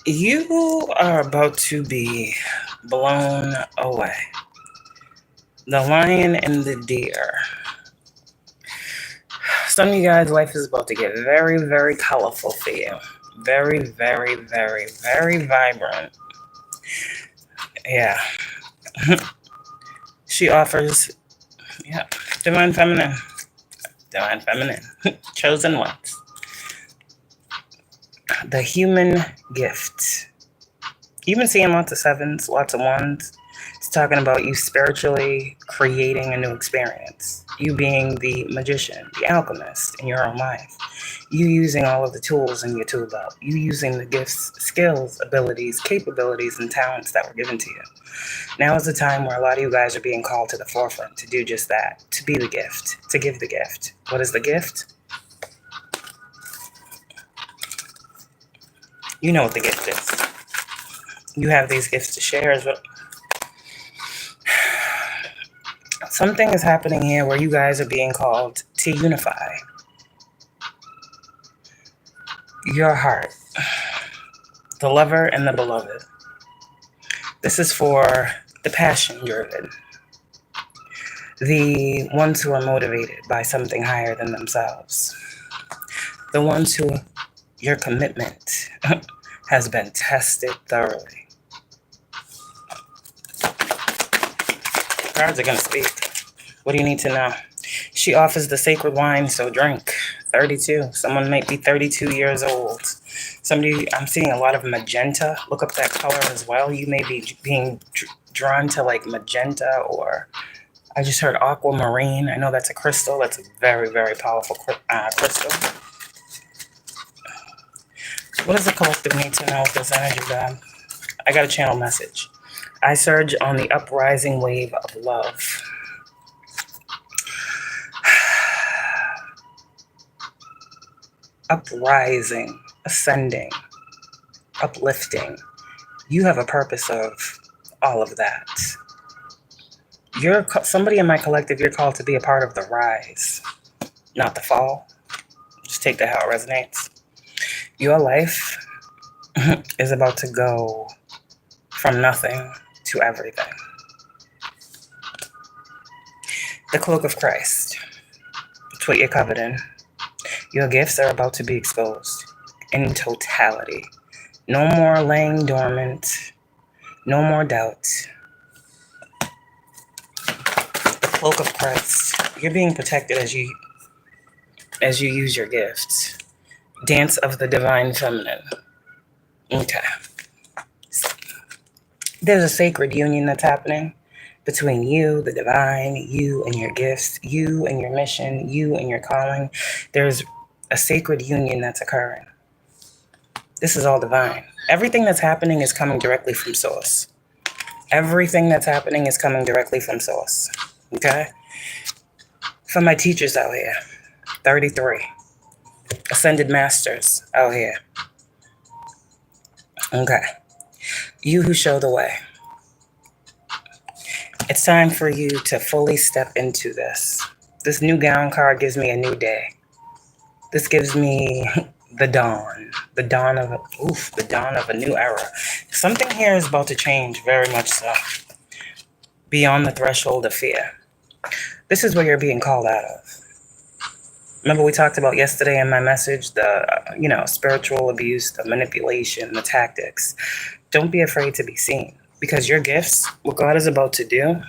You are about to be blown away. The lion and the deer. Some of you guys' life is about to get very, very colorful for you. Very, very, very, very vibrant. Yeah. She offers, yeah, divine feminine. Divine feminine. Chosen ones. The human gift. You've been seeing lots of sevens, lots of ones. It's talking about you spiritually creating a new experience. You being the magician, the alchemist in your own life. You using all of the tools in your tool belt. You using the gifts, skills, abilities, capabilities, and talents that were given to you. Now is the time where a lot of you guys are being called to the forefront to do just that. To be the gift. To give the gift. What is the gift? You know what the gift is. You have these gifts to share as well. Something is happening here where you guys are being called to unify your heart, the lover and the beloved. This is for the passion driven, the ones who are motivated by something higher than themselves, the ones who your commitment has been tested thoroughly. Cards are going to speak. What do you need to know? She offers the sacred wine, so drink. 32. Someone might be 32 years old. Somebody, I'm seeing a lot of magenta. Look up that color as well. You may be being drawn to like magenta, or I just heard aquamarine. I know that's a crystal. That's a very, very powerful crystal. What does the collective need to know with this energy, God? I got a channel message. I surge on the uprising wave of love. Uprising, ascending, uplifting. You have a purpose of all of that. You're somebody in my collective, you're called to be a part of the rise, not the fall. Just take that how it resonates. Your life is about to go from nothing to everything. The cloak of Christ. It's what you're covered in. Your gifts are about to be exposed in totality. No more laying dormant. No more doubt. The cloak of Christ. You're being protected as you use your gifts. Dance of the divine feminine. Okay. There's a sacred union that's happening between you, the divine, you and your gifts, you and your mission, you and your calling. There's a sacred union that's occurring. This is all divine. Everything that's happening is coming directly from source. Everything that's happening is coming directly from source. Okay? For my teachers out here, 33. Ascended masters out here. Okay. You who show the way. It's time for you to fully step into this. This new gown card gives me a new day. This gives me the dawn of a new era. Something here is about to change, very much so. Beyond the threshold of fear. This is where you're being called out of. Remember we talked about yesterday in my message, the, spiritual abuse, the manipulation, the tactics. Don't be afraid to be seen, because your gifts, what God is about to do,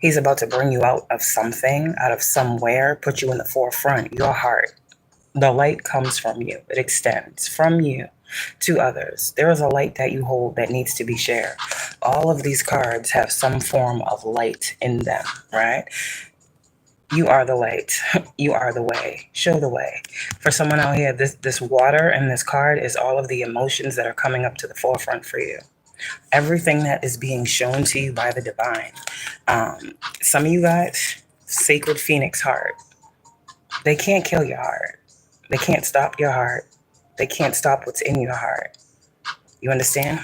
He's about to bring you out of something, out of somewhere, put you in the forefront, your heart. The light comes from you. It extends from you to others. There is a light that you hold that needs to be shared. All of these cards have some form of light in them, right? You are the light. You are the way. Show the way. For someone out here, this water and this card is all of the emotions that are coming up to the forefront for you. Everything that is being shown to you by the divine. Some of you guys, sacred phoenix heart. They can't kill your heart. They can't stop your heart. They can't stop what's in your heart. You understand?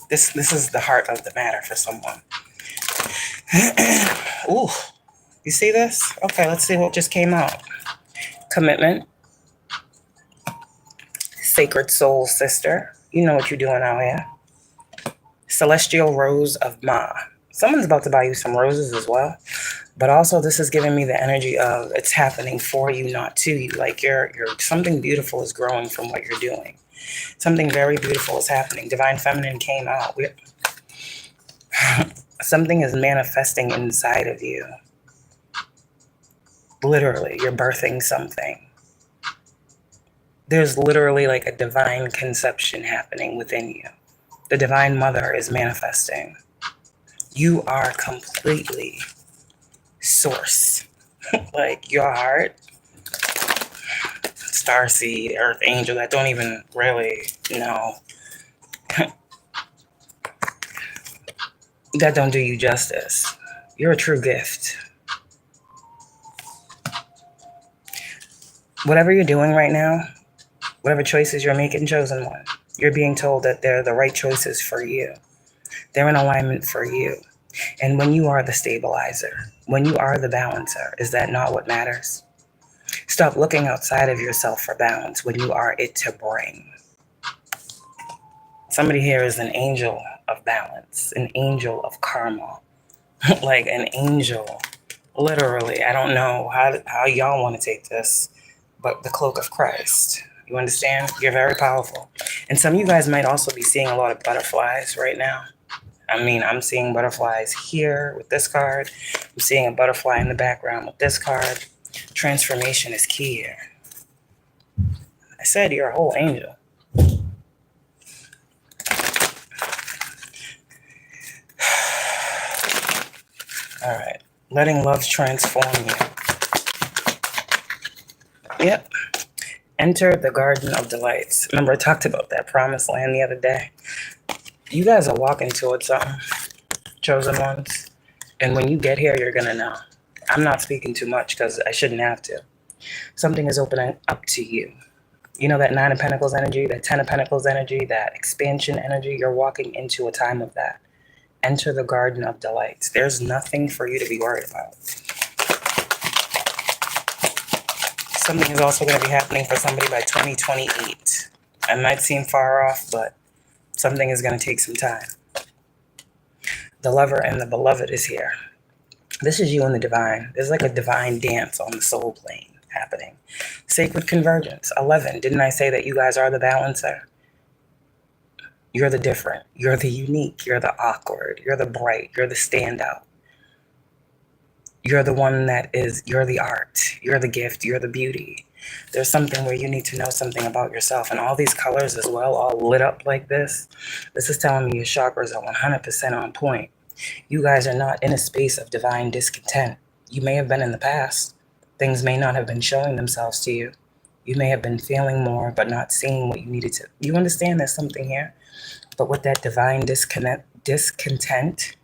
This is the heart of the matter for someone. Ooh, you see this? Okay, let's see what just came out. Commitment. Sacred soul sister. You know what you're doing out here. Celestial Rose of Ma. Someone's about to buy you some roses as well. But also this is giving me the energy of it's happening for you, not to you. Like you're something beautiful is growing from what you're doing. Something very beautiful is happening. Divine Feminine came out. Something is manifesting inside of you. Literally, you're birthing something. There's literally like a divine conception happening within you. The Divine Mother is manifesting. You are completely source. Like your heart, Starseed, Earth Angel, that don't even really know. That don't do you justice. You're a true gift. Whatever you're doing right now, whatever choices you're making, chosen one, you're being told that they're the right choices for you. They're in alignment for you. And when you are the stabilizer, when you are the balancer, is that not what matters? Stop looking outside of yourself for balance when you are it to bring. Somebody here is an angel of balance, an angel of karma, like an angel, literally. I don't know how y'all want to take this, but the cloak of Christ. You understand? You're very powerful. And some of you guys might also be seeing a lot of butterflies right now. I mean, I'm seeing butterflies here with this card. I'm seeing a butterfly in the background with this card. Transformation is key here. I said you're a whole angel. All right. Letting love transform you. Yep. Enter the Garden of Delights. Remember I talked about that promised land the other day? You guys are walking towards something, chosen ones. And when you get here, you're going to know. I'm not speaking too much because I shouldn't have to. Something is opening up to you. You know that 9 of Pentacles energy, that 10 of Pentacles energy, that expansion energy? You're walking into a time of that. Enter the Garden of Delights. There's nothing for you to be worried about. Something is also going to be happening for somebody by 2028. It might seem far off, but something is going to take some time. The lover and the beloved is here. This is you and the divine. There's like a divine dance on the soul plane happening. Sacred convergence. 11. Didn't I say that you guys are the balancer? You're the different. You're the unique. You're the awkward. You're the bright. You're the standout. You're the one that is, you're the art. You're the gift. You're the beauty. There's something where you need to know something about yourself. And all these colors as well, all lit up like this. This is telling me your chakras are 100% on point. You guys are not in a space of divine discontent. You may have been in the past. Things may not have been showing themselves to you. You may have been feeling more, but not seeing what you needed to. You understand there's something here? But with that divine discontent,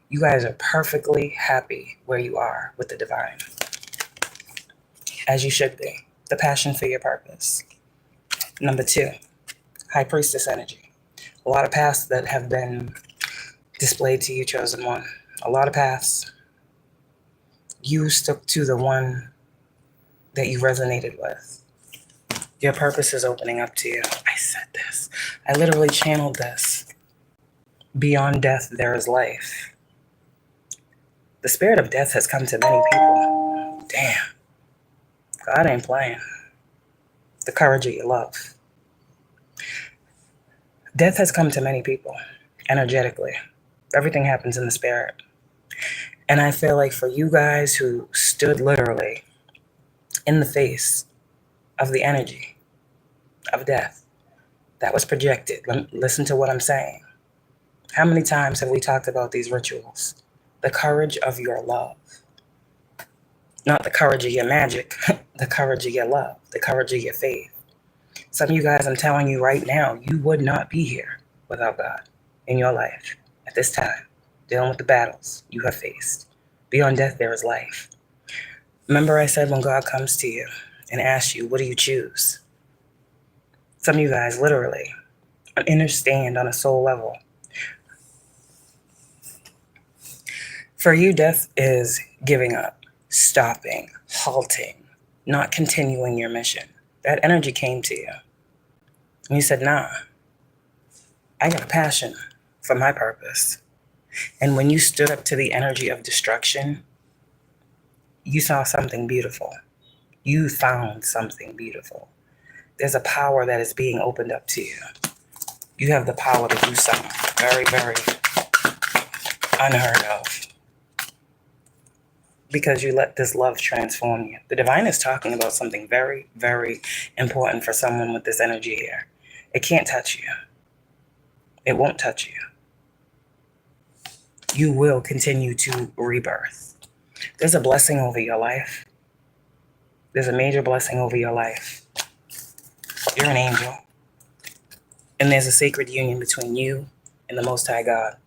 you guys are perfectly happy where you are with the divine. As you should be. The passion for your purpose. Number 2, High Priestess energy. A lot of paths that have been displayed to you, chosen one. A lot of paths. You stuck to the one that you resonated with. Your purpose is opening up to you. I said this. I literally channeled this. Beyond death, there is life. The spirit of death has come to many people. Damn. God ain't playing. The courage of your love. Death has come to many people, energetically. Everything happens in the spirit. And I feel like for you guys who stood literally in the face of the energy of death that was projected, listen to what I'm saying. How many times have we talked about these rituals? The courage of your love. Not the courage of your magic, the courage of your love, the courage of your faith. Some of you guys, I'm telling you right now, you would not be here without God in your life at this time, dealing with the battles you have faced. Beyond death, there is life. Remember I said when God comes to you and asks you, what do you choose? Some of you guys literally understand on a soul level. For you, death is giving up, stopping, halting, not continuing your mission. That energy came to you. And you said, nah, I got a passion for my purpose. And when you stood up to the energy of destruction, you saw something beautiful. You found something beautiful. There's a power that is being opened up to you. You have the power to do something very, very unheard of. Because you let this love transform you. The divine is talking about something very, very important for someone with this energy here. It can't touch you. It won't touch you. You will continue to rebirth. There's a blessing over your life. There's a major blessing over your life. You're an angel. And there's a sacred union between you and the Most High God.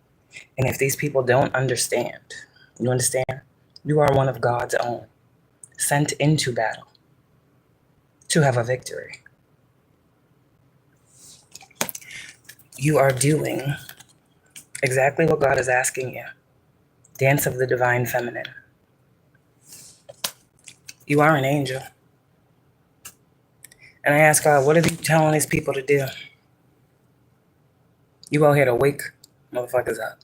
And if these people don't understand, you understand? You are one of God's own, sent into battle to have a victory. You are doing exactly what God is asking you. Dance of the divine feminine. You are an angel. And I ask God, what are you telling these people to do? You out here to wake motherfuckers up.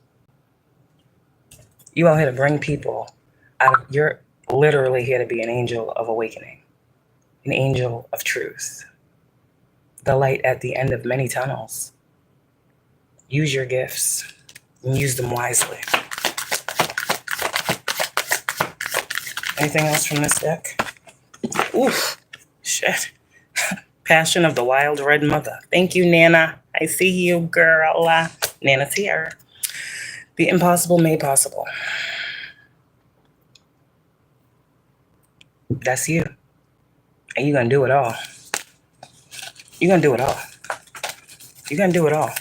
You out here to bring people out. You're literally here to be an angel of awakening. An angel of truth. The light at the end of many tunnels. Use your gifts and use them wisely. Anything else from this deck? Oof, shit. Passion of the Wild Red Mother. Thank you, Nana. I see you, girl. Nana's here. The impossible made possible. That's you. And you're going to do it all. You're going to do it all. You're going to do it all.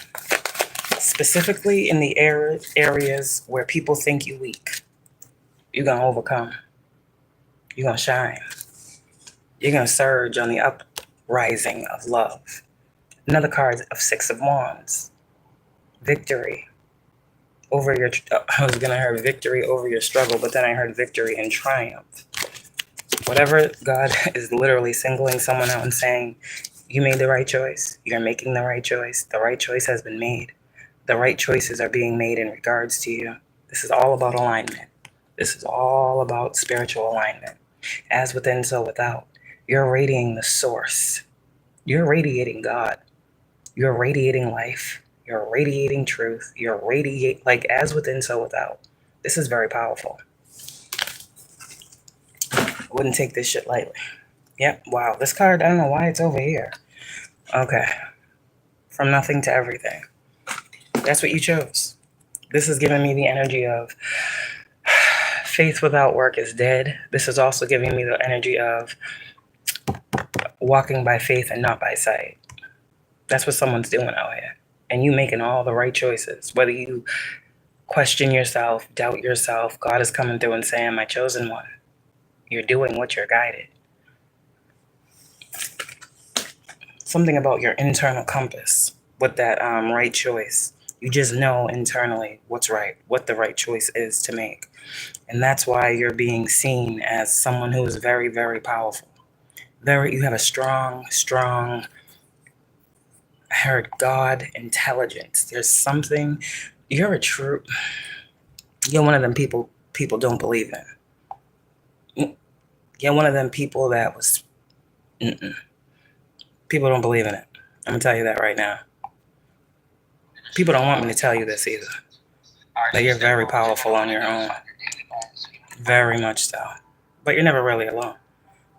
Specifically in the areas where people think you're weak. You're going to overcome. You're going to shine. You're going to surge on the uprising of love. Another card of Six of Wands. Victory over your... I was going to hear victory over your struggle, but then I heard victory and triumph. Whatever, God is literally singling someone out and saying, you made the right choice. You're making the right choice. The right choice has been made. The right choices are being made in regards to you. This is all about alignment. This is all about spiritual alignment. As within, so without. You're radiating the source. You're radiating God. You're radiating life. You're radiating truth. You're like as within, so without. This is very powerful. I wouldn't take this shit lightly. Yep, wow. This card, I don't know why it's over here. Okay. From nothing to everything. That's what you chose. This is giving me the energy of faith without work is dead. This is also giving me the energy of walking by faith and not by sight. That's what someone's doing out here. And you making all the right choices. Whether you question yourself, doubt yourself, God is coming through and saying, my chosen one. You're doing what you're guided. Something about your internal compass with that right choice. You just know internally what's right, what the right choice is to make. And that's why you're being seen as someone who is very, very powerful. You have a strong, I heard God intelligence. There's something, you're one of them people don't believe in. You're one of them people that was, people don't believe in it. I'm going to tell you that right now. People don't want me to tell you this either. That you're very powerful on your own. Very much so. But you're never really alone.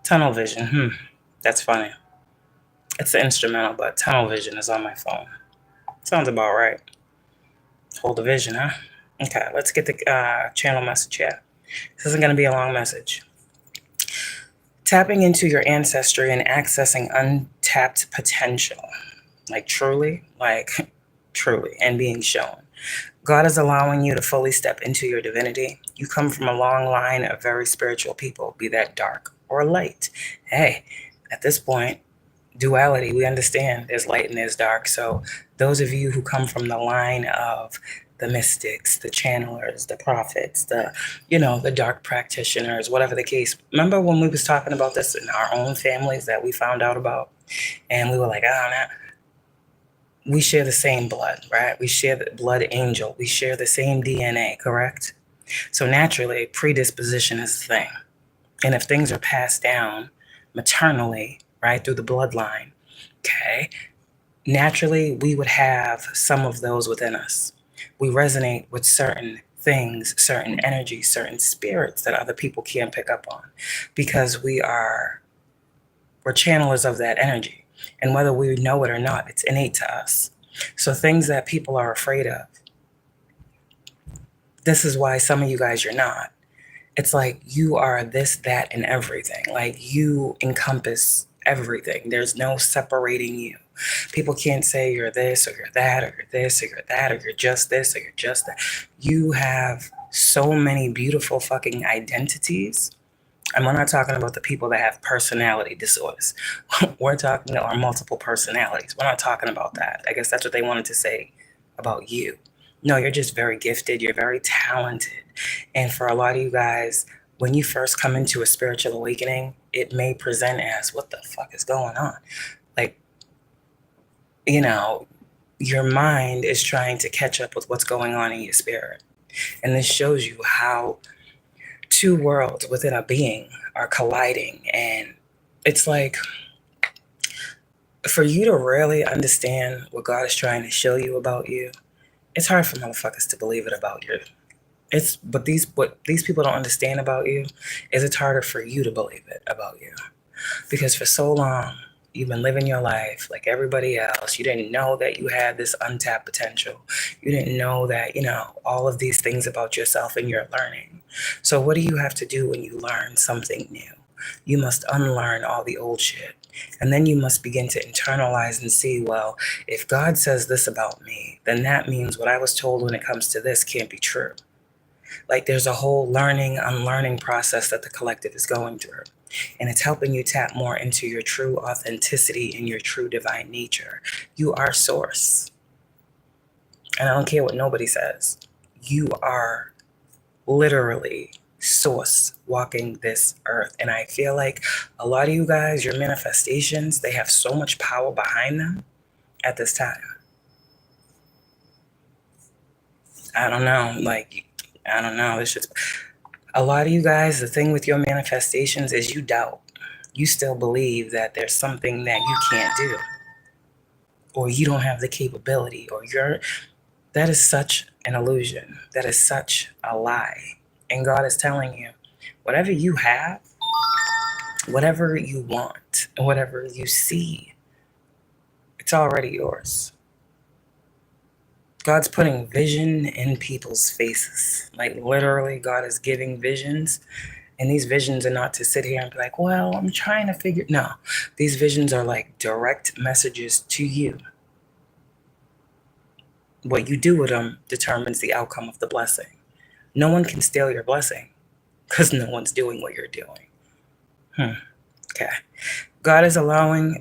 Tunnel vision. That's funny. It's the instrumental, but tunnel vision is on my phone. Sounds about right. Hold the vision, huh? Okay, let's get the channel message here. This isn't going to be a long message. Tapping into your ancestry and accessing untapped potential. Truly, and being shown. God is allowing you to fully step into your divinity. You come from a long line of very spiritual people, be that dark or light. Hey, at this point, duality, we understand there's light and there's dark. So those of you who come from the line of the mystics, the channelers, the prophets, the dark practitioners, whatever the case. Remember when we was talking about this in our own families that we found out about? And we were like, we share the same blood, right? We share the blood angel. We share the same DNA, correct? So naturally, predisposition is the thing. And if things are passed down maternally, right, through the bloodline, okay, naturally we would have some of those within us. We resonate with certain things, certain energies, certain spirits that other people can't pick up on because we're channelers of that energy. And whether we know it or not, it's innate to us. So things that people are afraid of, this is why some of you guys, you're not. It's like you are this, that, and everything. Like you encompass everything. There's no separating you. People can't say you're this or you're that or you're this or you're that or you're just this or you're just that. You have so many beautiful fucking identities. And we're not talking about the people that have personality disorders. We're talking about multiple personalities. We're not talking about that. I guess that's what they wanted to say about you. No, you're just very gifted. You're very talented. And for a lot of you guys, when you first come into a spiritual awakening, it may present as, what the fuck is going on? Like, you know, your mind is trying to catch up with what's going on in your spirit. And this shows you how two worlds within a being are colliding. And it's like, for you to really understand what God is trying to show you about you, it's hard for motherfuckers to believe it about you. What these people don't understand about you is it's harder for you to believe it about you. Because for so long, you've been living your life like everybody else. You didn't know that you had this untapped potential. You didn't know that, all of these things about yourself and your learning. So what do you have to do when you learn something new? You must unlearn all the old shit. And then you must begin to internalize and see, well, if God says this about me, then that means what I was told when it comes to this can't be true. Like there's a whole learning, unlearning process that the collective is going through. And it's helping you tap more into your true authenticity and your true divine nature. You are source. And I don't care what nobody says. You are literally source walking this earth. And I feel like a lot of you guys, your manifestations, they have so much power behind them at this time. I don't know. It's just a lot of you guys, the thing with your manifestations is you doubt. You still believe that there's something that you can't do, or you don't have the capability, or that is such an illusion. That is such a lie. And God is telling you, whatever you have, whatever you want, and whatever you see, it's already yours. God's putting vision in people's faces. Like literally, God is giving visions. And these visions are not to sit here and be like, well, I'm trying to figure. No, these visions are like direct messages to you. What you do with them determines the outcome of the blessing. No one can steal your blessing because no one's doing what you're doing. Okay. God is allowing,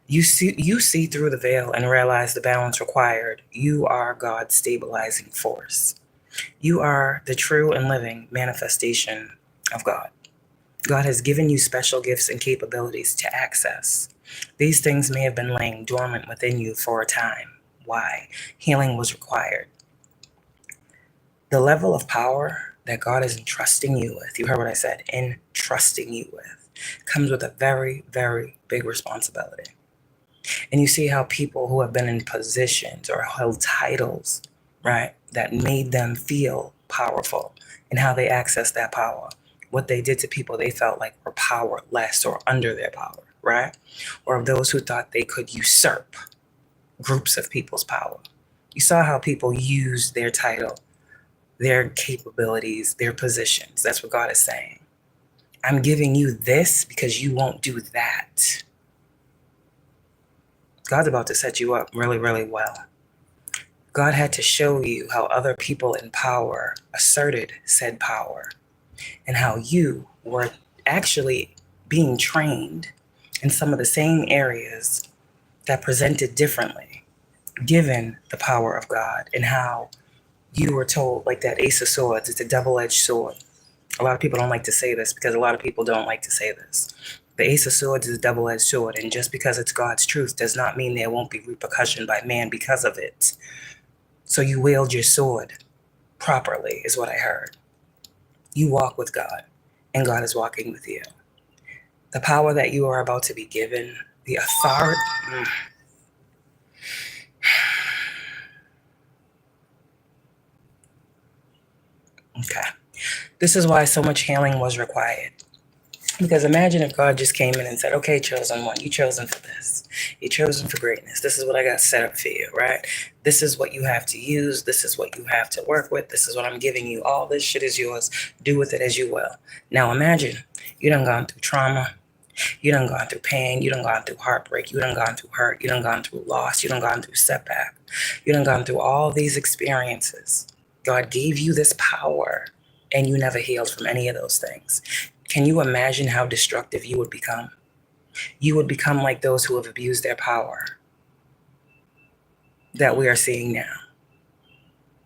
you see through the veil and realize the balance required. You are God's stabilizing force. You are the true and living manifestation of God. God has given you special gifts and capabilities to access. These things may have been laying dormant within you for a time. Why? Healing was required. The level of power that God is entrusting you with, you heard what I said, entrusting you with, comes with a very, very big responsibility. And you see how people who have been in positions or held titles, right, that made them feel powerful and how they access that power, what they did to people they felt like were powerless or under their power, right? Or of those who thought they could usurp groups of people's power. You saw how people used their title, their capabilities, their positions. That's what God is saying. I'm giving you this because you won't do that. God's about to set you up really, really well. God had to show you how other people in power asserted said power and how you were actually being trained in some of the same areas that presented differently, given the power of God, and how you were told, like that Ace of Swords, it's a double-edged sword. A lot of people don't like to say this because a lot of people don't like to say this. The Ace of Swords is a double-edged sword, and just because it's God's truth does not mean there won't be repercussion by man because of it. So you wield your sword properly, is what I heard. You walk with God, and God is walking with you. The power that you are about to be given, the authority. Okay. This is why so much healing was required. Because imagine if God just came in and said, okay, chosen one, you chosen for this. You're chosen for greatness. This is what I got set up for you, right? This is what you have to use. This is what you have to work with. This is what I'm giving you. All this shit is yours. Do with it as you will. Now imagine you done gone through trauma. You done gone through pain. You done gone through heartbreak. You done gone through hurt. You done gone through loss. You done gone through setback. You done gone through all these experiences. God gave you this power, and you never healed from any of those things. Can you imagine how destructive you would become? You would become like those who have abused their power that we are seeing now.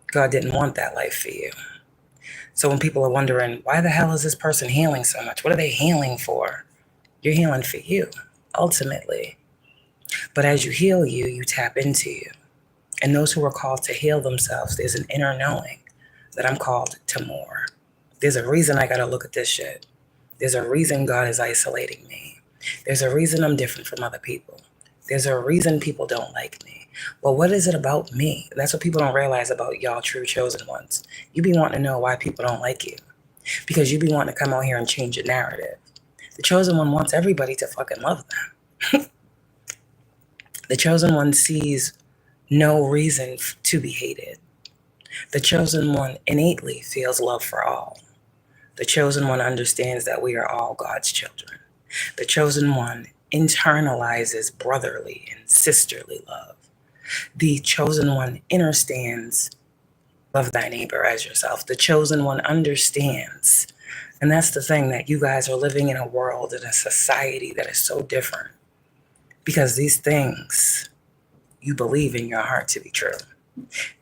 God didn't want that life for you. So when people are wondering, why the hell is this person healing so much? What are they healing for? You're healing for you, ultimately. But as you heal you, you tap into you. And those who are called to heal themselves, there's an inner knowing that I'm called to more. There's a reason I got to look at this shit. There's a reason God is isolating me. There's a reason I'm different from other people. There's a reason people don't like me. Well, what is it about me? That's what people don't realize about y'all true chosen ones. You be wanting to know why people don't like you. Because you be wanting to come out here and change your narrative. The chosen one wants everybody to fucking love them. The chosen one sees no reason to be hated. The chosen one innately feels love for all. The chosen one understands that we are all God's children. The chosen one internalizes brotherly and sisterly love. The chosen one understands love thy neighbor as yourself. The chosen one understands. And that's the thing, that you guys are living in a world, in a society that is so different. Because these things you believe in your heart to be true.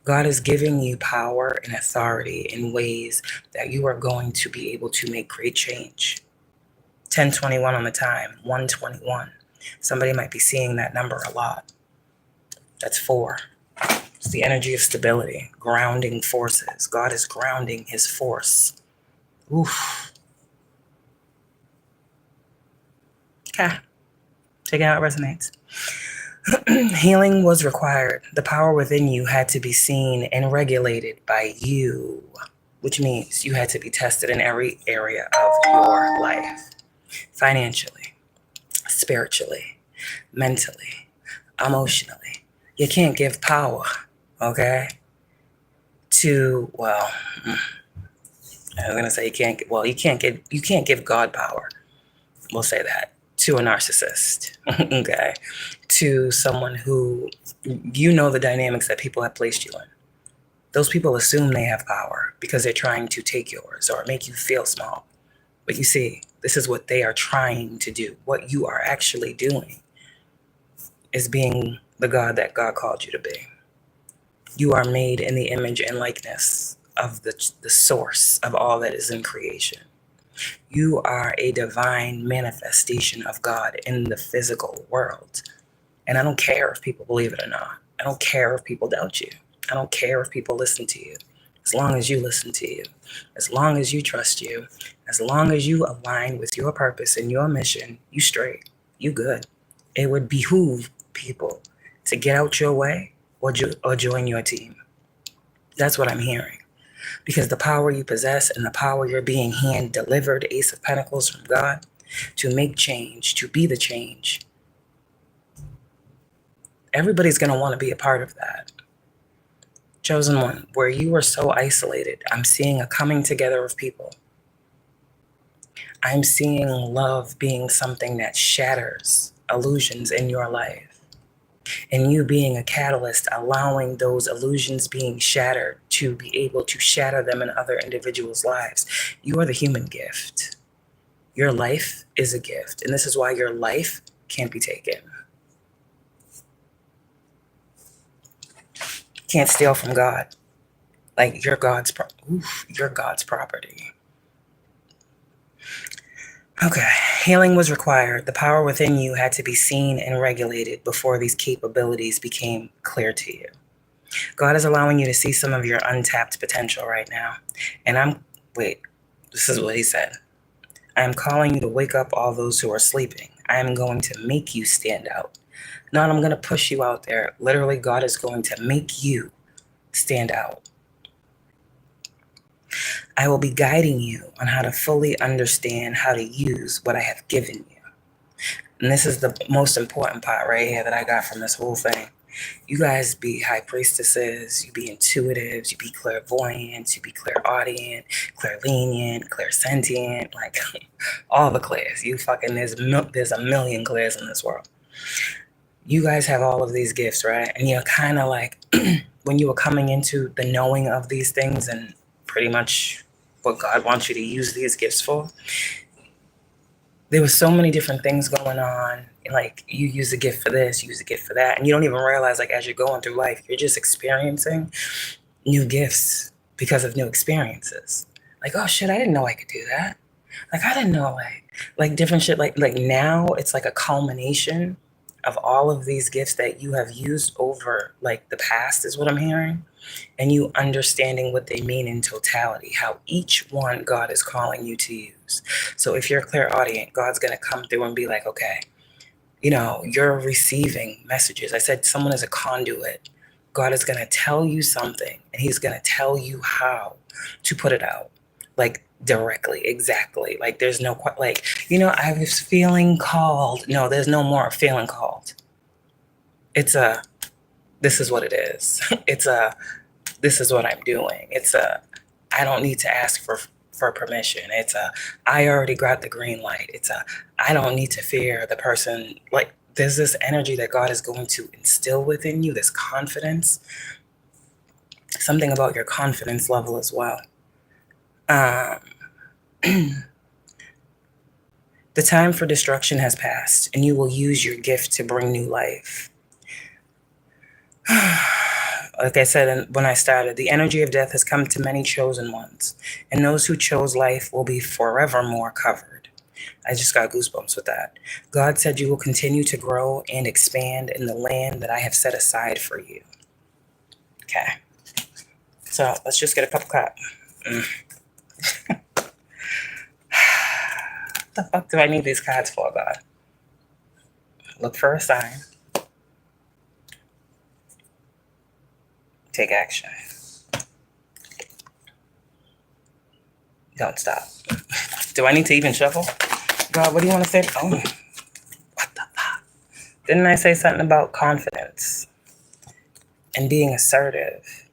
God is giving you power and authority in ways that you are going to be able to make great change. 1021 on the time, 121. Somebody might be seeing that number a lot. That's 4. It's the energy of stability, grounding forces. God is grounding his force. Oof. Okay. Take it how it resonates. Healing was required. The power within you had to be seen and regulated by you, which means you had to be tested in every area of your life. Financially, spiritually, mentally, emotionally. You can't give power, okay, to, well, I was going to say you can't give God power. We'll say that. To a narcissist, okay, to someone who, you know, the dynamics that people have placed you in. Those people assume they have power because they're trying to take yours or make you feel small. But you see, this is what they are trying to do. What you are actually doing is being the God that God called you to be. You are made in the image and likeness of the source of all that is in creation. You are a divine manifestation of God in the physical world. And I don't care if people believe it or not. I don't care if people doubt you. I don't care if people listen to you. As long as you listen to you, as long as you trust you, as long as you align with your purpose and your mission, you straight, you good. It would behoove people to get out your way or join your team. That's what I'm hearing. Because the power you possess and the power you're being hand delivered, Ace of Pentacles from God, to make change, to be the change. Everybody's going to want to be a part of that. Chosen one, where you are so isolated, I'm seeing a coming together of people. I'm seeing love being something that shatters illusions in your life. And you being a catalyst, allowing those illusions being shattered to be able to shatter them in other individuals' lives. You are the human gift. Your life is a gift. And this is why your life can't be taken. Can't steal from God. Like you're God's property. Okay. Healing was required. The power within you had to be seen and regulated before these capabilities became clear to you. God is allowing you to see some of your untapped potential right now. And this is what he said. I am calling you to wake up all those who are sleeping. I am going to make you stand out. Not I'm going to push you out there. Literally, God is going to make you stand out. I will be guiding you on how to fully understand how to use what I have given you. And this is the most important part right here that I got from this whole thing. You guys be high priestesses, you be intuitives, you be clairvoyants, you be clairaudient, clairlenient, clairsentient, like all the clairs. You fucking, there's a million clairs in this world. You guys have all of these gifts, right? And you're kind of like, when you were coming into the knowing of these things and pretty much what God wants you to use these gifts for, there was so many different things going on. Like, you use a gift for this, you use a gift for that, and you don't even realize, like, as you're going through life, you're just experiencing new gifts because of new experiences. Like, oh shit, I didn't know I could do that. Like, I didn't know, like different shit. Like now it's like a culmination of all of these gifts that you have used over like the past is what I'm hearing. And you understanding what they mean in totality, how each one God is calling you to use. So if you're a clairaudient, God's going to come through and be like, okay, you know, you're receiving messages. I said someone is a conduit. God is going to tell you something, and he's going to tell you how to put it out, like directly, exactly. Like there's no, like, you know, I was feeling called. No, there's no more feeling called. It's a, this is what it is. It's a, this is what I'm doing. It's a, I don't need to ask for permission. It's a, I already got the green light. It's a, I don't need to fear the person. Like, there's this energy that God is going to instill within you, this confidence. Something about your confidence level as well. The time for destruction has passed, and you will use your gift to bring new life. Like I said when I started, the energy of death has come to many chosen ones, and those who chose life will be forevermore covered. I just got goosebumps with that. God said you will continue to grow and expand in the land that I have set aside for you. Okay. So let's just get a cup of coffee. What the fuck do I need these cards for, God? Look for a sign. Take action. Don't stop. Do I need to even shuffle? God, what do you want to say? Oh, what the fuck? Didn't I say something about confidence and being assertive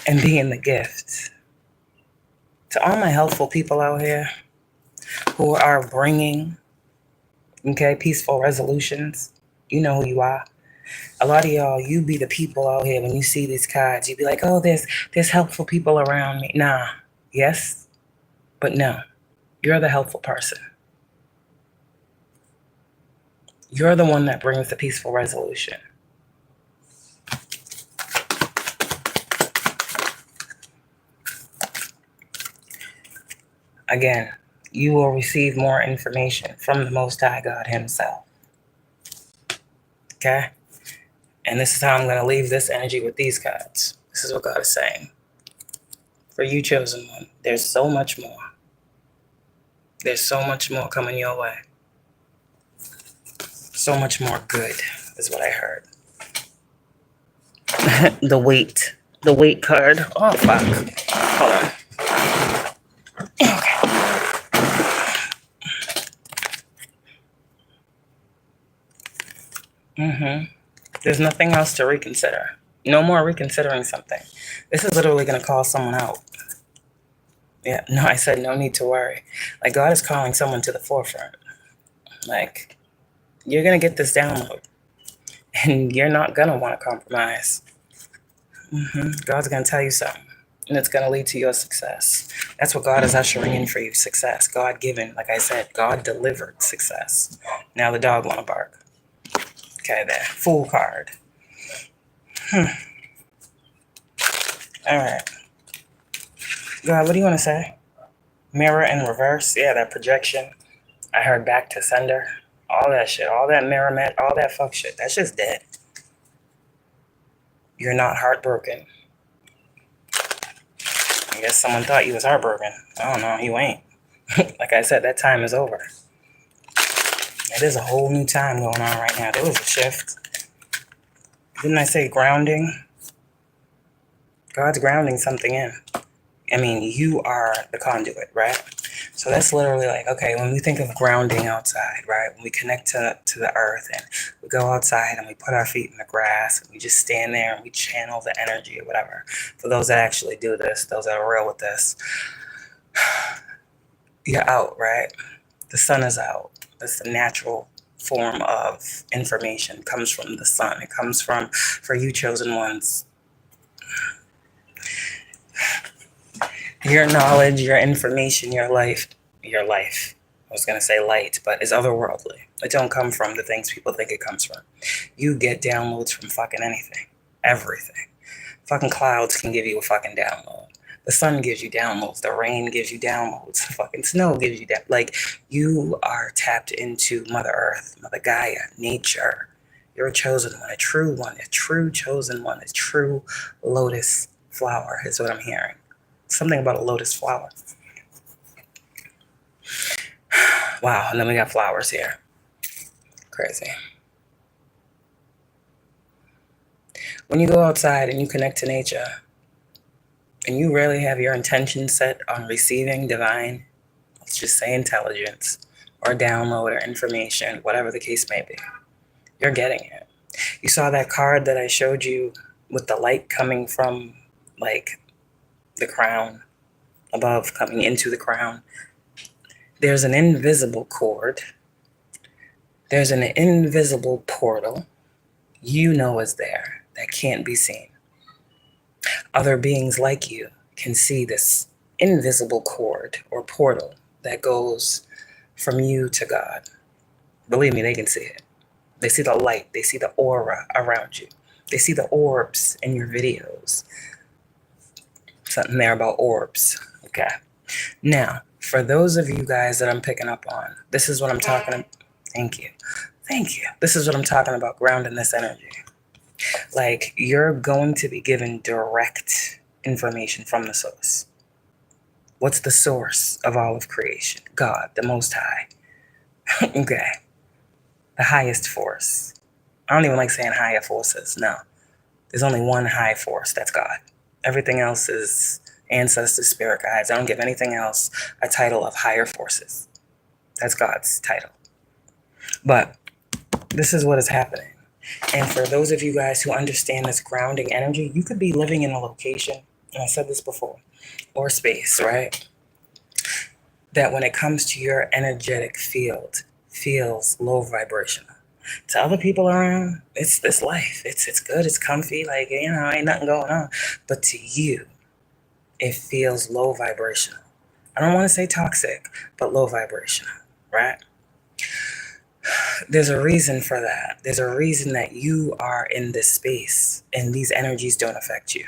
and being the gift? To all my helpful people out here who are bringing, okay, peaceful resolutions, you know who you are. A lot of y'all, you be the people out here when you see these cards, you be like, oh, there's helpful people around me. Nah, yes, but no. You're the helpful person. You're the one that brings the peaceful resolution. Again, you will receive more information from the Most High God himself. Okay? And this is how I'm going to leave this energy with these cards. This is what God is saying. For you, chosen one, there's so much more. There's so much more coming your way. So much more good is what I heard. The weight card. Oh, fuck. Hold on. Okay. There's nothing else to reconsider. No more reconsidering something. This is literally going to call someone out. Yeah, no, I said no need to worry. Like, God is calling someone to the forefront. Like, you're going to get this download. And you're not going to want to compromise. God's going to tell you something. And it's going to lead to your success. That's what God is ushering in for you. Success. God given. Like I said, God delivered success. Now the dog want to bark. Okay, there. Fool card. All right. God, what do you want to say? Mirror in reverse. Yeah, that projection. I heard back to sender. All that shit. All that mirror met. All that fuck shit. That's just dead. You're not heartbroken. I guess someone thought you was heartbroken. I don't know. You ain't. Like I said, that time is over. It is a whole new time going on right now. There was a shift. Didn't I say grounding? God's grounding something in. I mean, you are the conduit, right? So that's literally like, okay, when we think of grounding outside, right? When we connect to the earth and we go outside and we put our feet in the grass and we just stand there and we channel the energy or whatever. For those that actually do this, those that are real with this, you're out, right? The sun is out. That's the natural form of information. It comes from the sun. It comes from, for you chosen ones, your knowledge, your information, your life. I was going to say light, but it's otherworldly. It don't come from the things people think it comes from. You get downloads from fucking anything. Everything. Fucking clouds can give you a fucking download. The sun gives you downloads. The rain gives you downloads. Fucking snow gives you that. Like, you are tapped into Mother Earth, Mother Gaia, nature. You're a chosen one, a true chosen one, a true lotus flower is what I'm hearing. Something about a lotus flower. Wow, and then we got flowers here. Crazy. When you go outside and you connect to nature, and you really have your intention set on receiving divine, let's just say intelligence, or download or information, whatever the case may be, you're getting it. You saw that card that I showed you with the light coming from, like, the crown above, coming into the crown. There's an invisible cord. There's an invisible portal you know is there that can't be seen. Other beings like you can see this invisible cord or portal that goes from you to God. Believe me, they can see it. They see the light. They see the aura around you. They see the orbs in your videos. Something there about orbs. Okay. Now, for those of you guys that I'm picking up on, this is what I'm talking about. Thank you. Thank you. This is what I'm talking about, grounding this energy. Like, you're going to be given direct information from the source. What's the source of all of creation? God, the Most High. Okay. The highest force. I don't even like saying higher forces. No. There's only one high force. That's God. Everything else is ancestors, spirit guides. I don't give anything else a title of higher forces. That's God's title. But this is what is happening. And for those of you guys who understand this grounding energy, you could be living in a location, and I said this before, or space, right? That when it comes to your energetic field, feels low vibrational. To other people around, it's this life. It's good, it's comfy, like, you know, ain't nothing going on. But to you, it feels low vibrational. I don't want to say toxic, but low vibrational, right? There's a reason for that. There's a reason that you are in this space and these energies don't affect you.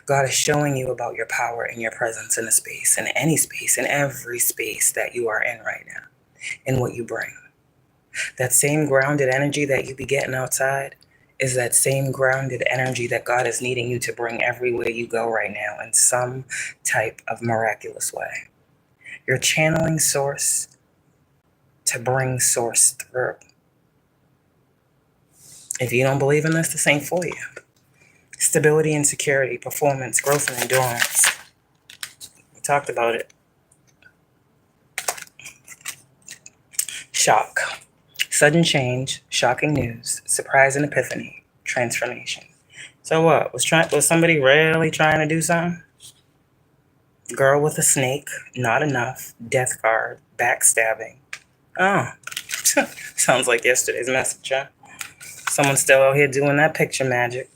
God is showing you about your power and your presence in a space, in any space, in every space that you are in right now, and what you bring. That same grounded energy that you be getting outside is that same grounded energy that God is needing you to bring everywhere you go right now in some type of miraculous way. You're channeling source to bring source through. If you don't believe in this ain't for you. Stability and security, performance, growth and endurance. We talked about it. Shock. Sudden change, shocking news, surprise and epiphany, transformation. So what? Was somebody really trying to do something? Girl with a snake, not enough, death card, backstabbing. Oh, sounds like yesterday's message, huh? Someone's still out here doing that picture magic.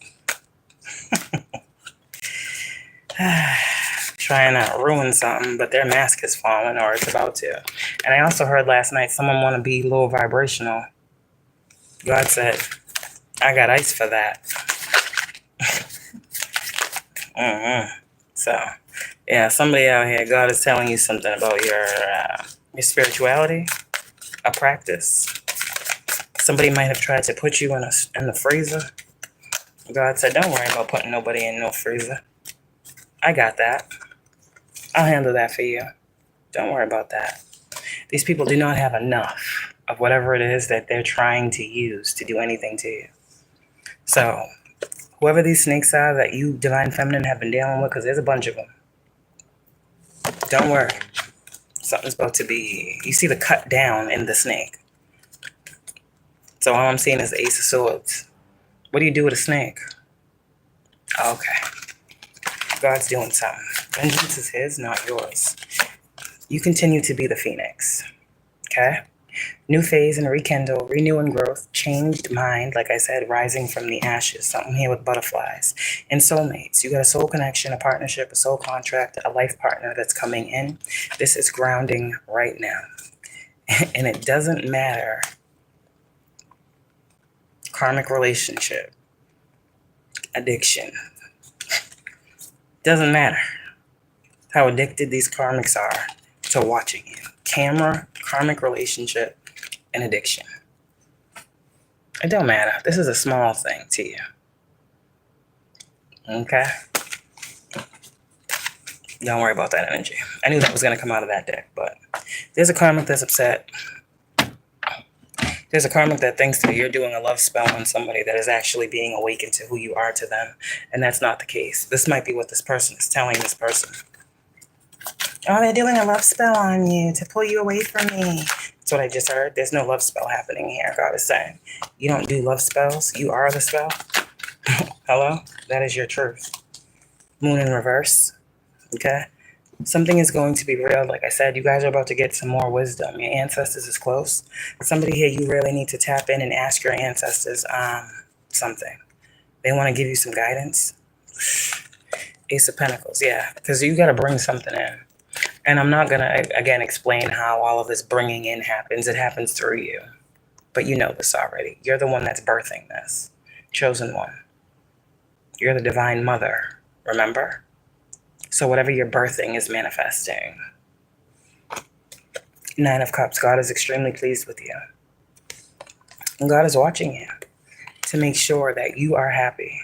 Trying to ruin something, but their mask has fallen or it's about to. And I also heard last night someone want to be low vibrational. God said, I got ice for that. So Yeah, somebody out here, God is telling you something about your spirituality, a practice. Somebody might have tried to put you in the freezer. God said, don't worry about putting nobody in no freezer. I got that. I'll handle that for you. Don't worry about that. These people do not have enough of whatever it is that they're trying to use to do anything to you. So, whoever these snakes are that you, Divine Feminine, have been dealing with, because there's a bunch of them, don't worry. Something's about to be... You see the cut down in the snake. So all I'm seeing is the Ace of Swords. What do you do with a snake? Okay. God's doing something. Vengeance is his, not yours. You continue to be the phoenix. Okay? New phase and rekindle, renew and growth, changed mind, like I said, rising from the ashes. Something here with butterflies. And soulmates. You got a soul connection, a partnership, a soul contract, a life partner that's coming in. This is grounding right now. And it doesn't matter. Karmic relationship. Addiction. Doesn't matter how addicted these karmics are to watching you. Camera, karmic relationship, and addiction. It don't matter. This is a small thing to you. Okay? Don't worry about that energy. I knew that was going to come out of that deck, but there's a karmic that's upset. There's a karmic that thinks that you're doing a love spell on somebody that is actually being awakened to who you are to them, and that's not the case. This might be what this person is telling this person. Oh, they're doing a love spell on you to pull you away from me. That's what I just heard. There's no love spell happening here. God is saying, you don't do love spells. You are the spell. Hello? That is your truth. Moon in reverse. Okay? Something is going to be real. Like I said, you guys are about to get some more wisdom. Your ancestors is close. Somebody here, you really need to tap in and ask your ancestors something. They want to give you some guidance. Ace of Pentacles, yeah. Because you got to bring something in. And I'm not going to, again, explain how all of this bringing in happens. It happens through you. But you know this already. You're the one that's birthing this. Chosen one. You're the divine mother. Remember? So whatever you're birthing is manifesting. Nine of Cups. God is extremely pleased with you. And God is watching you to make sure that you are happy.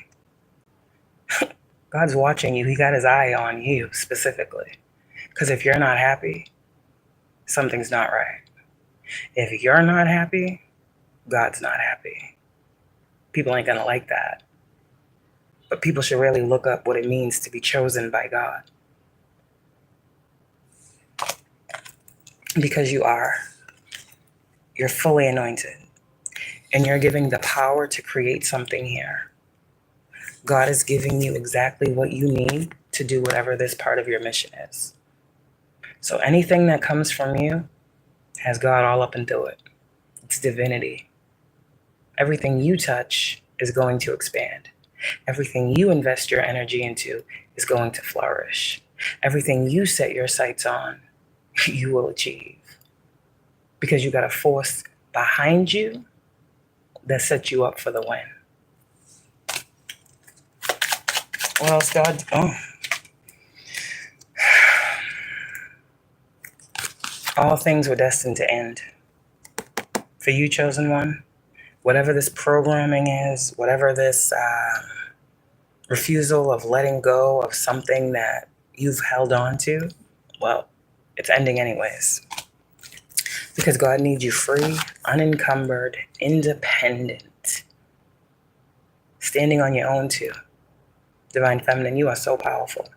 God's watching you. He got his eye on you specifically. Because if you're not happy, something's not right. If you're not happy, God's not happy. People ain't going to like that. But people should really look up what it means to be chosen by God. Because you are. You're fully anointed. And you're giving the power to create something here. God is giving you exactly what you need to do whatever this part of your mission is. So anything that comes from you has God all up into it. It's divinity. Everything you touch is going to expand. Everything you invest your energy into is going to flourish. Everything you set your sights on, you will achieve. Because you got a force behind you that sets you up for the win. What else, God? Oh. All things were destined to end. For you, chosen one, whatever this programming is, whatever this refusal of letting go of something that you've held on to, well, it's ending anyways. Because God needs you free, unencumbered, independent, standing on your own too. Divine Feminine, you are so powerful.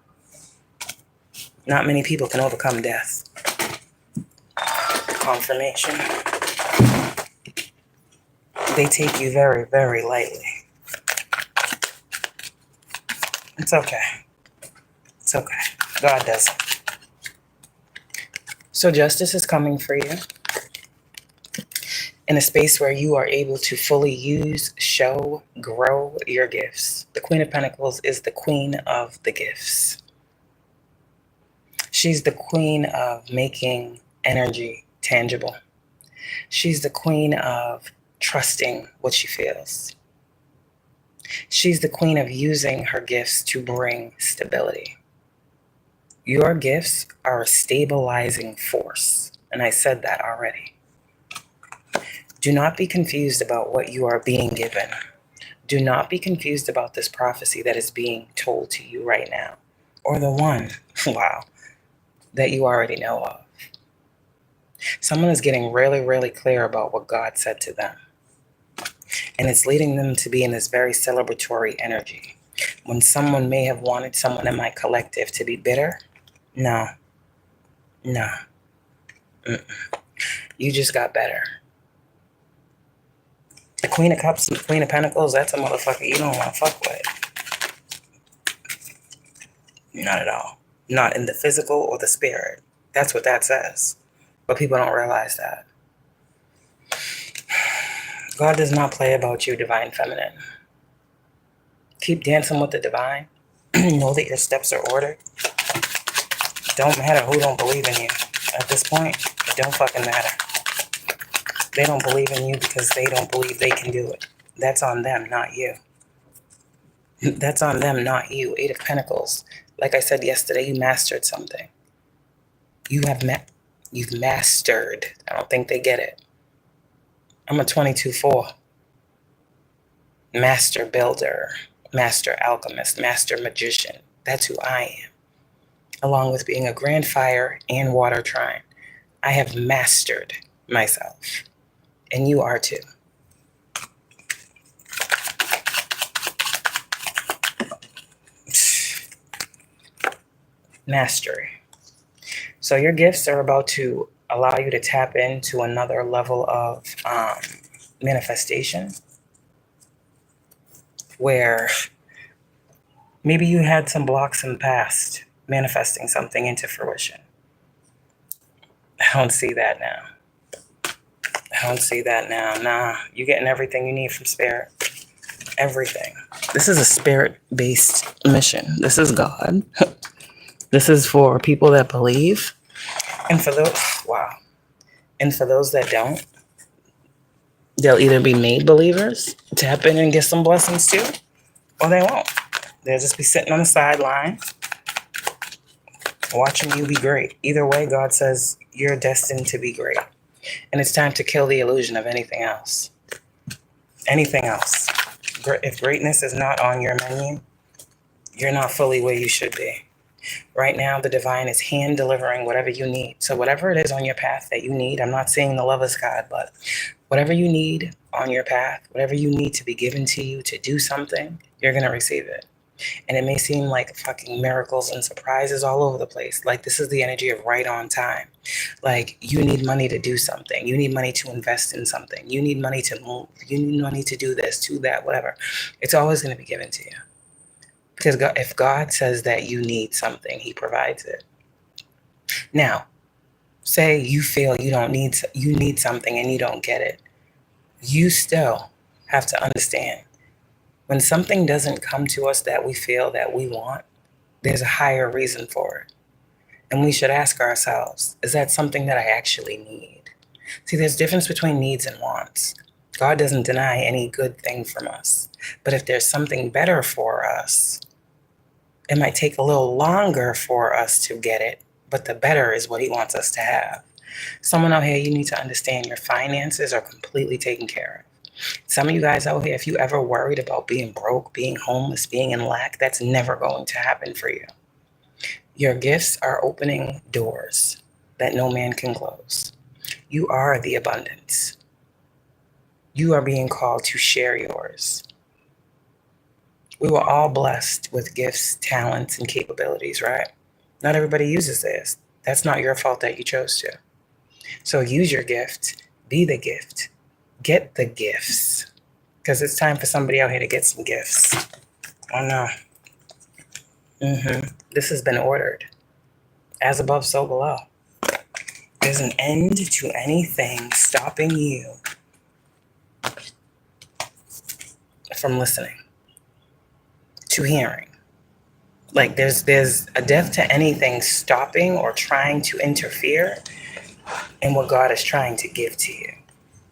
Not many people can overcome death. Confirmation. They take you very, very lightly. It's okay. It's okay. God does it. So justice is coming for you in a space where you are able to fully use, show, grow your gifts. The Queen of Pentacles is the queen of the gifts. She's the queen of making energy tangible. She's the queen of trusting what she feels. She's the queen of using her gifts to bring stability. Your gifts are a stabilizing force. And I said that already. Do not be confused about what you are being given. Do not be confused about this prophecy that is being told to you right now. Or the one, wow, that you already know of. Someone is getting really, really clear about what God said to them. And it's leading them to be in this very celebratory energy. When someone may have wanted someone in my collective to be bitter, no. Mm-mm. You just got better. The Queen of Cups and the Queen of Pentacles, that's a motherfucker you don't want to fuck with. Not at all. Not in the physical or the spirit. That's what that says. But people don't realize that. God does not play about you, Divine Feminine. Keep dancing with the divine. Know that your steps are ordered. Don't matter who don't believe in you. At this point, it don't fucking matter. They don't believe in you because they don't believe they can do it. That's on them, not you. That's on them, not you. Eight of Pentacles. Like I said yesterday, you mastered something. You've mastered. I don't think they get it. I'm a 22-4. Master builder, master alchemist, master magician. That's who I am. Along with being a grand fire and water trine. I have mastered myself. And you are too. Mastery. So your gifts are about to allow you to tap into another level of manifestation where maybe you had some blocks in the past manifesting something into fruition. I don't see that now. Nah, you're getting everything you need from spirit. Everything. This is a spirit-based mission. This is God. This is for people that believe. And for those, wow. And for those that don't, they'll either be made believers, tap in and get some blessings too, or they won't. They'll just be sitting on the sideline, watching you be great. Either way, God says you're destined to be great. And it's time to kill the illusion of anything else. Anything else. If greatness is not on your menu, you're not fully where you should be. Right now, the divine is hand delivering whatever you need. So whatever it is on your path that you need, I'm not saying the Lover's card, but whatever you need on your path, whatever you need to be given to you to do something, you're going to receive it. And it may seem like fucking miracles and surprises all over the place. Like this is the energy of right on time. Like you need money to do something. You need money to invest in something. You need money to move. You need money to do this, to that, whatever. It's always going to be given to you. Because God, if God says that you need something, he provides it. Now, say you feel you need something and you don't get it. You still have to understand when something doesn't come to us that we feel that we want, there's a higher reason for it. And we should ask ourselves, is that something that I actually need? See, there's a difference between needs and wants. God doesn't deny any good thing from us. But if there's something better for us, it might take a little longer for us to get it, but the better is what he wants us to have. Someone out here, you need to understand your finances are completely taken care of. Some of you guys out here, if you ever worried about being broke, being homeless, being in lack, that's never going to happen for you. Your gifts are opening doors that no man can close. You are the abundance. You are being called to share yours. We were all blessed with gifts, talents, and capabilities, right? Not everybody uses this. That's not your fault that you chose to. So use your gift. Be the gift. Get the gifts. Because it's time for somebody out here to get some gifts. Oh, no. This has been ordered. As above, so below. There's an end to anything stopping you from listening, to hearing. Like there's a death to anything stopping or trying to interfere in what God is trying to give to you.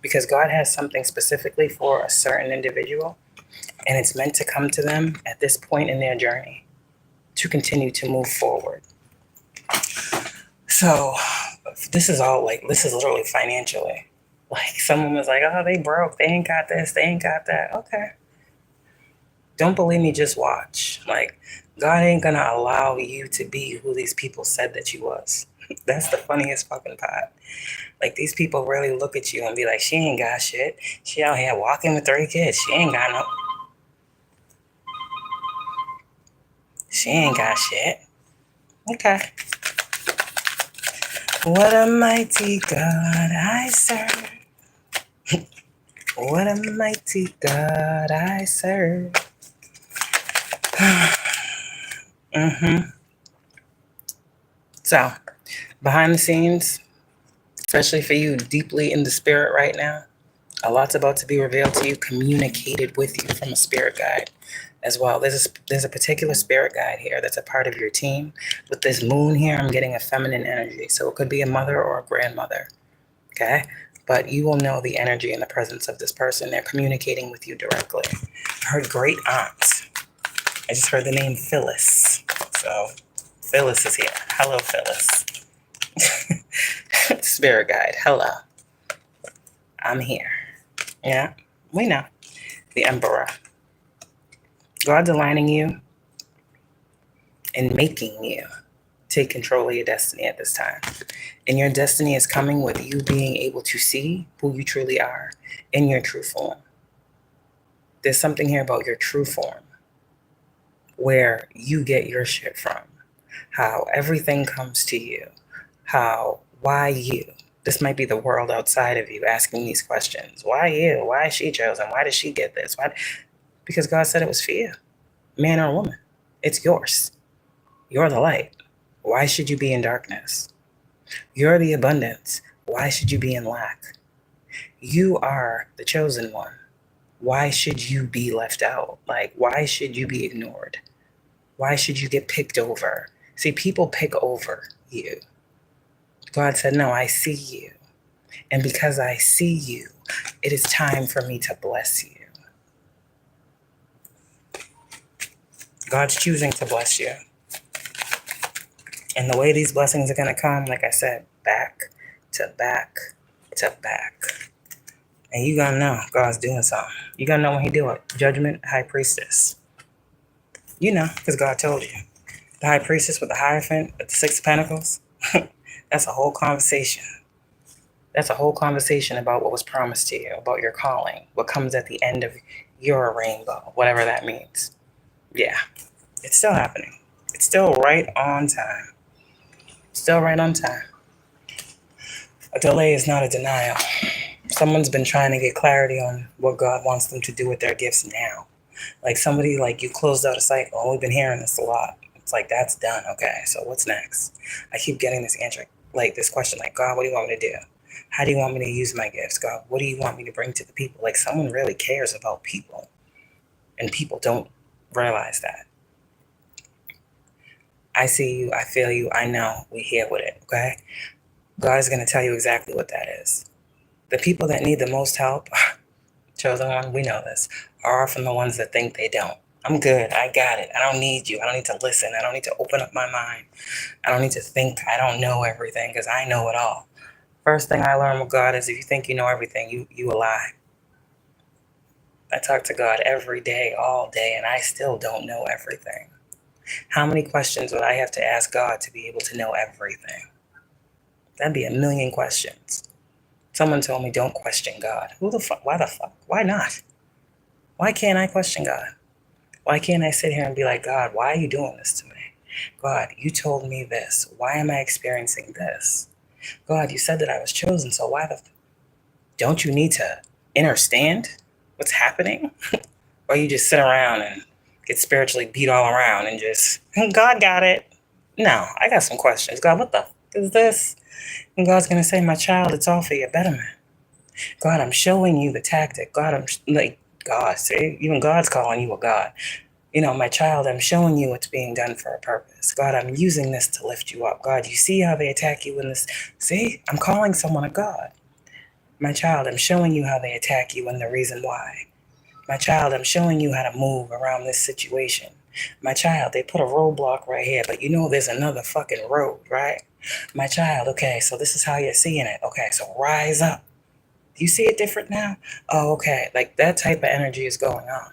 Because God has something specifically for a certain individual, and it's meant to come to them at this point in their journey to continue to move forward. So this is all like, this is literally financially. Like someone was like, oh, they broke. They ain't got this. They ain't got that. Okay. Don't believe me, just watch. Like, God ain't gonna allow you to be who these people said that you was. That's the funniest fucking part. Like, these people really look at you and be like, she ain't got shit. She out here walking with 3 kids. She ain't got shit. Okay. What a mighty God I serve. What a mighty God I serve. So, behind the scenes, especially for you deeply in the spirit right now, a lot's about to be revealed to you, communicated with you from a spirit guide as well. There's a particular spirit guide here that's a part of your team. With this moon here, I'm getting a feminine energy. So it could be a mother or a grandmother, okay? But you will know the energy and the presence of this person. They're communicating with you directly. I heard great aunt. I just heard the name Phyllis. So Phyllis is here. Hello, Phyllis. Spirit guide, hello. I'm here. Yeah, we know. The Emperor. God's aligning you and making you take control of your destiny at this time. And your destiny is coming with you being able to see who you truly are in your true form. There's something here about your true form where you get your shit from. How everything comes to you. Why you? This might be the world outside of you asking these questions. Why you? Why is she chosen? Why did she get this? Why? Because God said it was for you, man or woman. It's yours. You're the light. Why should you be in darkness? You're the abundance. Why should you be in lack? You are the chosen one. Why should you be left out? Like, why should you be ignored? Why should you get picked over? See, people pick over you. God said, no, I see you. And because I see you, it is time for me to bless you. God's choosing to bless you. And the way these blessings are going to come, like I said, back to back to back. And you're going to know God's doing something. You're going to know when he do it. Judgment, High Priestess. You know, because God told you. The High Priestess with the Hierophant, with the 6 of Pentacles. That's a whole conversation. That's a whole conversation about what was promised to you, about your calling, what comes at the end of your rainbow, whatever that means. Yeah, it's still happening. It's still right on time. Still right on time. A delay is not a denial. Someone's been trying to get clarity on what God wants them to do with their gifts now. Like somebody, like you closed out a cycle. Oh, we've been hearing this a lot. It's like, that's done. Okay, so what's next? I keep getting this answer, like this question, like, God, what do you want me to do? How do you want me to use my gifts? God, what do you want me to bring to the people? Like someone really cares about people. And people don't realize that. I see you, I feel you, I know, we here with it, okay? God is going to tell you exactly what that is. The people that need the most help, chosen one, we know this, are often the ones that think they don't. I'm good, I got it, I don't need you, I don't need to listen, I don't need to open up my mind, I don't need to think I don't know everything, because I know it all. First thing I learned with God is if you think you know everything, you a lie. I talk to God every day, all day, and I still don't know everything. How many questions would I have to ask God to be able to know everything? That'd be a million questions. Someone told me don't question God. Who the fuck? Why the fuck? Why not? Why can't I question God? Why can't I sit here and be like, God, why are you doing this to me? God, you told me this. Why am I experiencing this? God, you said that I was chosen, so why the... Don't you need to understand what's happening? Or you just sit around and get spiritually beat all around and just, God got it. No, I got some questions. God, what the fuck is this? And God's going to say, my child, it's all for your betterment. God, I'm showing you the tactic. God, I'm like, God, see, even God's calling you a God. You know, my child, I'm showing you what's being done for a purpose. God, I'm using this to lift you up. God, you see how they attack you in this? See, I'm calling someone a God. My child, I'm showing you how they attack you and the reason why. My child, I'm showing you how to move around this situation. My child, they put a roadblock right here, but you know there's another fucking road, right? My child, okay, so this is how you're seeing it. Okay, so rise up. Do you see it different now? Oh, okay. Like that type of energy is going on.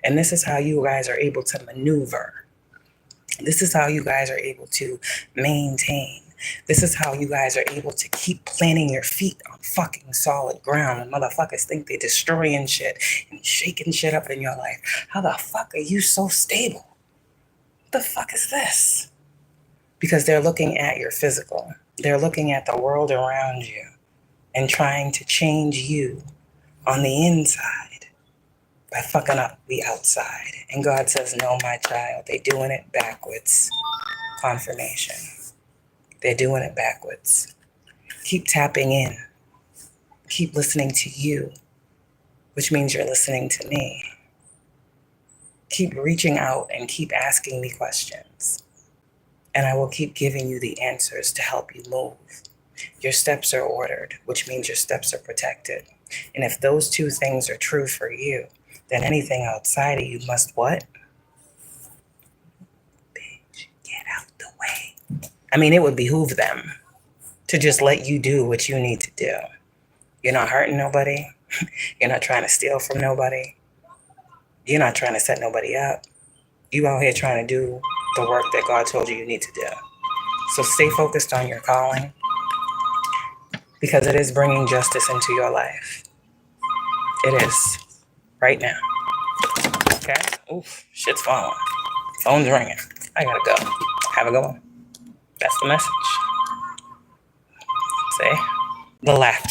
And this is how you guys are able to maneuver. This is how you guys are able to maintain. This is how you guys are able to keep planting your feet on fucking solid ground. And motherfuckers think they're destroying shit and shaking shit up in your life. How the fuck are you so stable? What the fuck is this? Because they're looking at your physical. They're looking at the world around you and trying to change you on the inside by fucking up the outside. And God says, no, my child, they're doing it backwards. Confirmation. They're doing it backwards. Keep tapping in. Keep listening to you, which means you're listening to me. Keep reaching out and keep asking me questions. And I will keep giving you the answers to help you move. Your steps are ordered, which means your steps are protected. And if those two things are true for you, then anything outside of you must what? Bitch, get out the way. I mean, it would behoove them to just let you do what you need to do. You're not hurting nobody. You're not trying to steal from nobody. You're not trying to set nobody up. You out here trying to do the work that God told you need to do. So stay focused on your calling, because it is bringing justice into your life. It is. Right now. Okay? Oof, shit's falling. Phone's ringing. I gotta go. Have a good one. That's the message. See? The laughter.